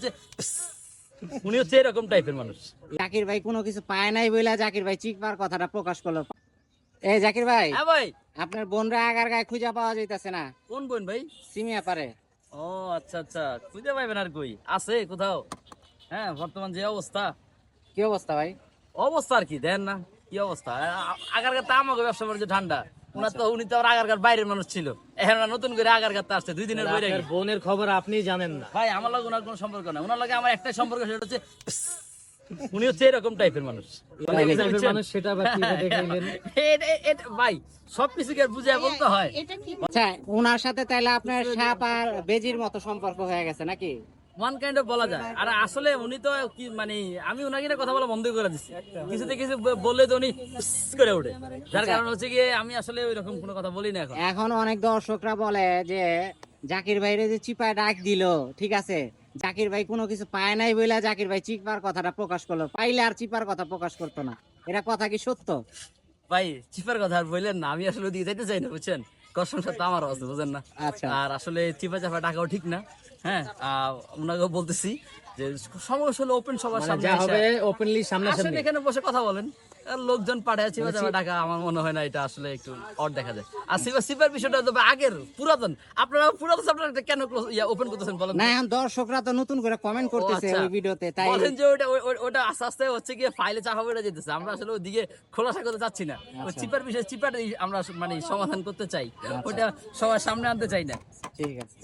হচ্ছে উনি হচ্ছে এরকম টাইপের মানুষ। জাকির ভাই কোনো কিছু পায় নাই বইলা জাকির ভাই চিকবার কথাটা প্রকাশ করলো। এই জাকির ভাই, হ্যাঁ ভাই। আপনার বোনরা আগার গায়ে খুঁজে পাওয়া যাইতেছে না, কোন বোন ভাই? সিমিয়া পারে। ও আচ্ছা আচ্ছা, খুঁজে পাইবেন আর কই আছে কোথাও? হ্যাঁ, বর্তমান যে অবস্থা, কি অবস্থা ভাই? অবস্থা আর কি দেন না, কি অবস্থা। আগারগার তো আমাকে ব্যবসা বাণিজ্য ঠান্ডা। উনি তো আর আগারগার বাইরের মানুষ ছিল, এখন ওরা নতুন করে আগারগার তো আসছে 2 দিনের বইরে। আপনার বোনের খবর আপনি জানেন না? ভাই আমার লগে ওনার কোনো সম্পর্ক না, ওনার লগে আমার একটাই সম্পর্ক, সেটা হচ্ছে উনি হচ্ছে এরকম টাইপের মানুষ। এই টাইপের মানুষ সেটা আবার কিভাবে দেখাইলেন? ভাই সবকিছু কি আর বুঝে বলতে হয়? আচ্ছা, ওনার সাথে তাইলে আপনার সাপ আর বেজির মতো সম্পর্ক হয়ে গেছে নাকি? ওয়ান কাইন্ড অফ বলা যায়। আর আসলে উনি তো কি মানে, আমি ওনাকে নিয়ে কথা বলা বন্ধ করে দিচ্ছি, কিছুতে কিছু বললে তো উনি করে ওঠে, যার কারণ হচ্ছে গিয়ে আমি আসলে ওই রকম কোনো কথা বলি না এখন। এখন অনেক দর্শকরা বলে যে জাকির ভাইরে যে চিপায় ডাক দিল, ঠিক আছে, জাকির ভাই কোনো কিছু পায় নাই বইলা জাকির ভাই চিপার কথাটা প্রকাশ করলো, পাইলে আর চিপার কথা প্রকাশ করতো না, এটা কথা কি সত্য? ভাই চিপার কথা আর বললেন না, আমি আসলে দিয়ে যেতে চাই না, বুঝছেন, কষ্ট তো আমারও আছে, বুঝেন না। আচ্ছা। আর আসলে চিপা চাপা টাকাও ঠিক না। হ্যাঁ, ওনাকেও বলতেছি যে সমস্যা হলো ওপেন সবার সামনে যা এসে হবে ওপেনলি আসেন, সামনাসামনি। এখানে বসে কথা বলেন। আর লোকজন পাঠায় চিপা চাপা টাকা, আমার মনে হয় না এটা আসলে একটু অড দেখা যায়। আর সিপার বিষয়টা তো আগের পুরাতন, আপনারা পুরাতন আপনারা কেন ওপেন করতেছেন বলেন? না, এখন দর্শকরা তো নতুন করে কমেন্ট করতেছে আচ্ছা। ওই ভিডিওতে, তাই বলেন যে ওটা আস্তে আস্তে হচ্ছে গিয়ে ফাইলে চাপা পড়ে যেতেছে, আমরা আসলে ওইদিকে খোলাসা করতে চাচ্ছি না। ওই চিপার বিষয় চিপার আমরা মানে সমাধান করতে চাই, ওটা সবার সামনে আনতে চাই না। ঠিক আছে।